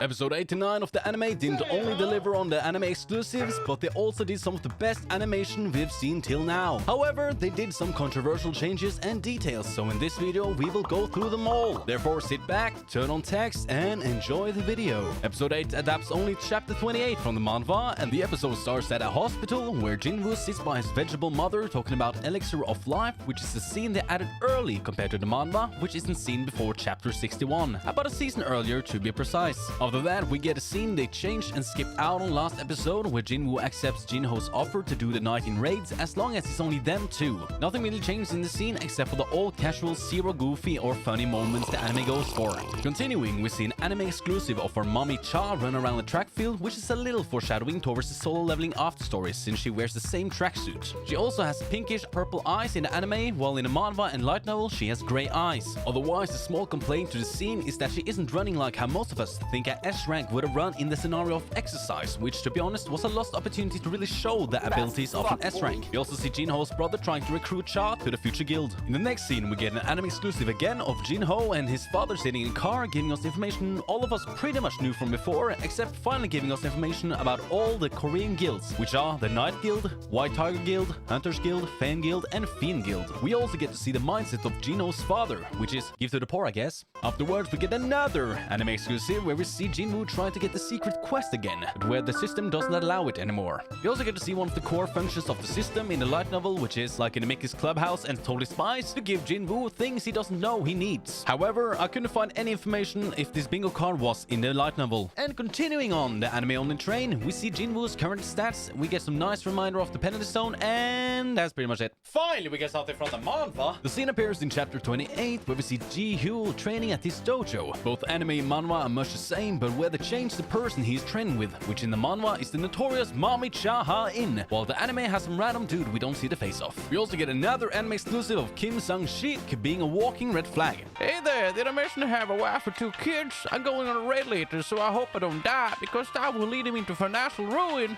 Episode 89 of the anime didn't only deliver on the anime exclusives, but they also did some of the best animation we've seen till now. However, they did some controversial changes and details, so in this video we will go through them all. Therefore, sit back, turn on text, and enjoy the video. Episode 8 adapts only chapter 28 from the manhwa, and the episode starts at a hospital where Jinwoo sits by his vegetable mother talking about elixir of life, which is a scene they added early compared to the manhwa, which isn't seen before chapter 61, about a season earlier to be precise. After that, we get a scene they changed and skipped out on last episode where Jinwoo accepts Jinho's offer to do the night in raids as long as it's only them two. Nothing really changed in the scene except for the old casual zero goofy or funny moments the anime goes for. Continuing, we see an anime exclusive of our mommy Cha run around the track field, which is a little foreshadowing towards the solo leveling after story since she wears the same tracksuit. She also has pinkish purple eyes in the anime, while in the manhwa and light novel she has grey eyes. Otherwise, the small complaint to the scene is that she isn't running like how most of us think a S rank would have run in the scenario of exercise, which to be honest was a lost opportunity to really show the abilities of an S rank. We also see Jinho's brother trying to recruit Cha to the future guild. In the next scene, we get an anime exclusive again of Jinho and his father sitting in a car, giving us information all of us pretty much knew from before, except finally giving us information about all the Korean guilds, which are the Night Guild, White Tiger Guild, Hunters Guild, Fan Guild, and Fiend Guild. We also get to see the mindset of Jinho's father, which is give to the poor, I guess. Afterwards, we get another anime exclusive where we see Jinwoo trying to get the secret quest again, but where the system doesn't allow it anymore. We also get to see one of the core functions of the system in the light novel, which is like in Mickey's Clubhouse and Totally Spies, to give Jinwoo things he doesn't know he needs. However, I couldn't find any information if this bingo card was in the light novel. And continuing on the anime only train, we see Jinwoo's current stats, we get some nice reminder of the penalty zone, and that's pretty much it. Finally, we get something from the manhwa. The scene appears in chapter 28, where we see Ji-Hyo training at his dojo. Both anime and manhwa are much the same, but where they change the person he's training with, which in the manhwa is the notorious Mommy Cha-Ha-In, while the anime has some random dude we don't see the face of. We also get another anime exclusive of Kim Sang-shik being a walking red flag. Hey there, did I mention to have a wife or 2 kids? I'm going on a raid later, so I hope I don't die, because that will lead him into financial ruin.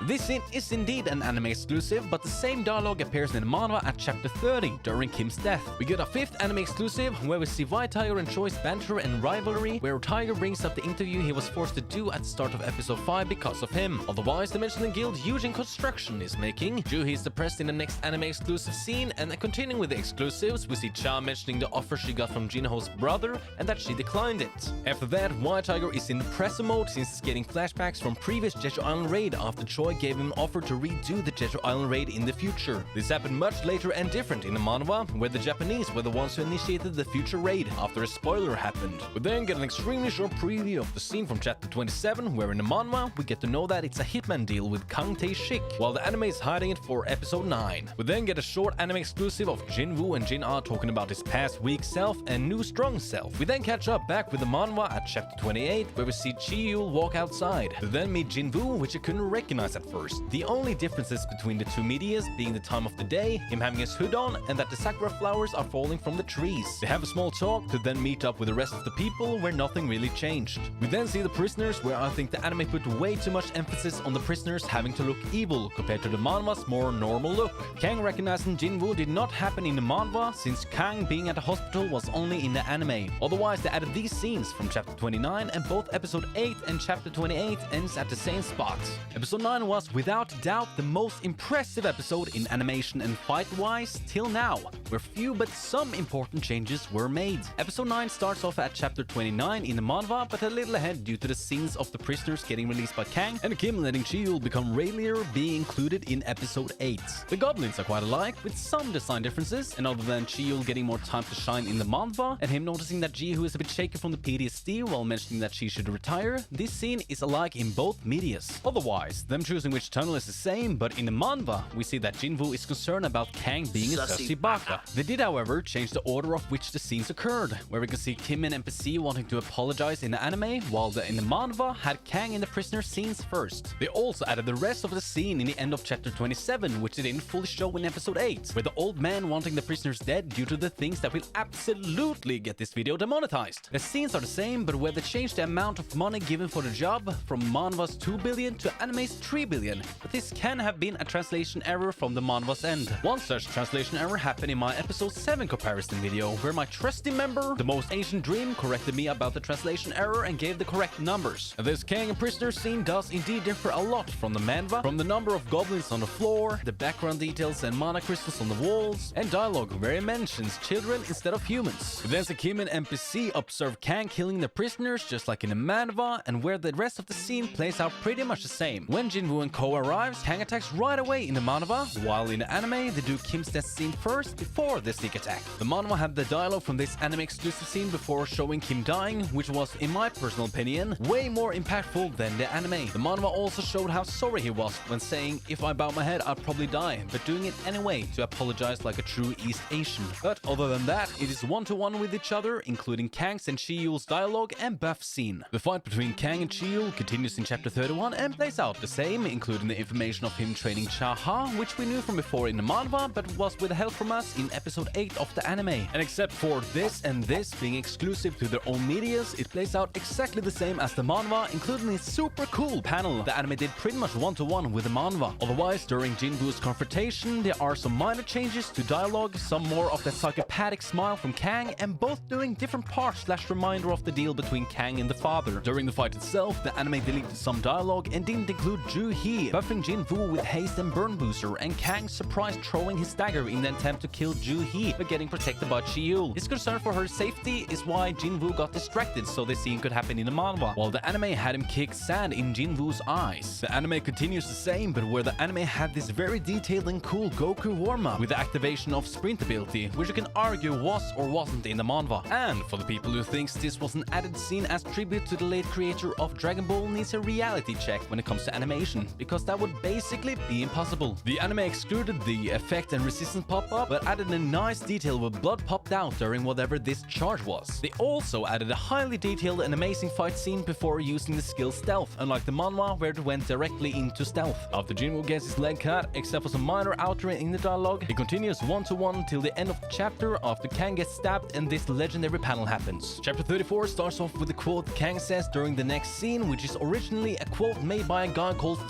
This scene is indeed an anime exclusive, but the same dialogue appears in the manhwa at chapter 30 during Kim's death. We get a 5th anime exclusive where we see White Tiger and Choi's banter and rivalry, where Tiger brings up the interview he was forced to do at the start of episode 5 because of him. Otherwise, the mentioned guild Eugene Construction is making. Juhi is depressed in the next anime exclusive scene, and continuing with the exclusives, we see Cha mentioning the offer she got from Jinho's brother and that she declined it. After that, White Tiger is in depressive mode since he's getting flashbacks from previous Jeju Island raid after Choi gave him an offer to redo the Jeju Island raid in the future. This happened much later and different in the manhwa, where the Japanese were the ones who initiated the future raid after a spoiler happened. We then get an extremely short preview of the scene from chapter 27, where in the manhwa we get to know that it's a hitman deal with Kang Tae-shik, while the anime is hiding it for episode 9. We then get a short anime exclusive of Jinwoo and Jin-Ah talking about his past weak self and new strong self. We then catch up back with the manhwa at chapter 28, where we see Chi-Yul walk outside. We then meet Jinwoo, which I couldn't recognize at first. The only differences between the two medias being the time of the day, him having his hood on, and that the sakura flowers are falling from the trees. They have a small talk to then meet up with the rest of the people, where nothing really changed. We then see the prisoners, where I think the anime put way too much emphasis on the prisoners having to look evil compared to the manhwa's more normal look. Kang recognizing Jinwoo did not happen in the manhwa, since Kang being at the hospital was only in the anime. Otherwise, they added these scenes from chapter 29, and both episode 8 and chapter 28 ends at the same spot. Episode 9 was without doubt the most impressive episode in animation and fight-wise till now, where few but some important changes were made. Episode 9 starts off at chapter 29 in the manhwa, but a little ahead due to the scenes of the prisoners getting released by Kang and Kim letting Chi-Yul become Rayleigh being included in episode 8. The goblins are quite alike, with some design differences, and other than Chi-Yul getting more time to shine in the manhwa, and him noticing that Ji-Hyo is a bit shaken from the PTSD while mentioning that she should retire, this scene is alike in both medias. Otherwise, them choosing which tunnel is the same, but in the manhwa, we see that Jinwoo is concerned about Kang being a sussy baka. They did, however, change the order of which the scenes occurred, where we can see Kim and NPC wanting to apologize in the anime, while in the manhwa had Kang and the prisoner scenes first. They also added the rest of the scene in the end of chapter 27, which they didn't fully show in episode 8, where the old man wanting the prisoners dead due to the things that will absolutely get this video demonetized. The scenes are the same, but where they changed the amount of money given for the job from manhwa's 2 billion to anime's 3 billion, but this can have been a translation error from the manhwa's end. One such translation error happened in my episode 7 comparison video, where my trusty member, the most ancient dream, corrected me about out the translation error and gave the correct numbers. This Kang and prisoner scene does indeed differ a lot from the manhwa, from the number of goblins on the floor, the background details and mana crystals on the walls, and dialogue where he mentions children instead of humans. Then the Kim and NPC observe Kang killing the prisoners just like in the manhwa, and where the rest of the scene plays out pretty much the same. When Jinwoo and Ko arrives, Kang attacks right away in the manhwa, while in the anime they do Kim's death scene first before the sneak attack. The manhwa had the dialogue from this anime exclusive scene before showing Kim dying, which was, in my personal opinion, way more impactful than the anime. The manhwa also showed how sorry he was when saying, "If I bow my head, I'd probably die," but doing it anyway to apologize like a true East Asian. But other than that, it is one-to-one with each other, including Kang's and Chi-Yul's dialogue and buff scene. The fight between Kang and Chi-Yul continues in chapter 31 and plays out the same, including the information of him training Cha-Ha, which we knew from before in the manhwa, but was with help from us in episode 8 of the anime. And except for this and this being exclusive to their own medias, it plays out exactly the same as the manhwa, including a super cool panel. The anime did pretty much one-to-one with the manhwa. Otherwise, during Jinwoo's confrontation, there are some minor changes to dialogue, some more of that psychopathic smile from Kang, and both doing different parts / reminder of the deal between Kang and the father. During the fight itself, the anime deleted some dialogue and didn't include Ju-hee buffing Jinwoo with haste and burn booster, and Kang surprised throwing his dagger in the attempt to kill Ju-hee but getting protected by Chi-Yul. His concern for her safety is why Jinwoo got distracted so this scene could happen in the manhwa, while the anime had him kick sand in Jinwoo's eyes. The anime continues the same, but where the anime had this very detailed and cool Goku warm-up with the activation of sprint ability, which you can argue was or wasn't in the manhwa. And for the people who thinks this was an added scene as tribute to the late creator of Dragon Ball needs a reality check when it comes to animation, because that would basically be impossible. The anime excluded the effect and resistance pop-up, but added a nice detail where blood popped out during whatever this charge was. They also added a highly detailed and amazing fight scene before using the skill stealth, unlike the manhwa where it went directly into stealth. After Jinwoo gets his leg cut, except for some minor outro in the dialogue, it continues one-to-one till the end of the chapter after Kang gets stabbed and this legendary panel happens. Chapter 34 starts off with a quote Kang says during the next scene, which is originally a quote made by a guy called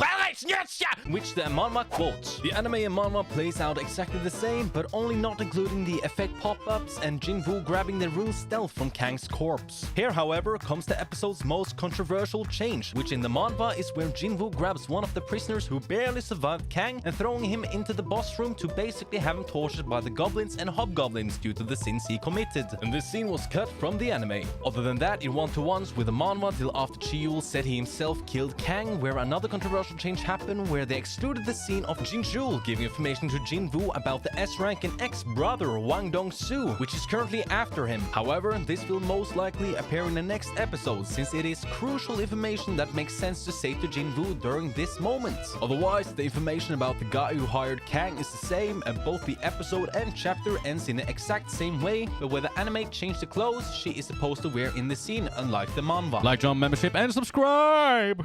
which the manhwa quotes. The anime and manhwa plays out exactly the same, but only not including the effect pop-ups and Jinwoo grabbing the rune stealth from Kang's corpse. Here, however, comes the episode's most controversial change, which in the manhwa is where Jinwoo grabs one of the prisoners who barely survived Kang and throwing him into the boss room to basically have him tortured by the goblins and hobgoblins due to the sins he committed. And this scene was cut from the anime. Other than that, it one-to-ones with the manhwa till after Chi-Yul said he himself killed Kang, where another controversial change happened where they excluded the scene of Jinjul giving information to Jinwoo about the S-rank and ex-brother Wang Dong-soo, which is currently after him. However, this will most likely appear in the next episode, since it is crucial information that makes sense to say to Jinwoo during this moment. Otherwise, the information about the guy who hired Kang is the same, and both the episode and chapter ends in the exact same way, but where the anime changed the clothes she is supposed to wear in the scene, unlike the manhwa. Like, join membership, and subscribe!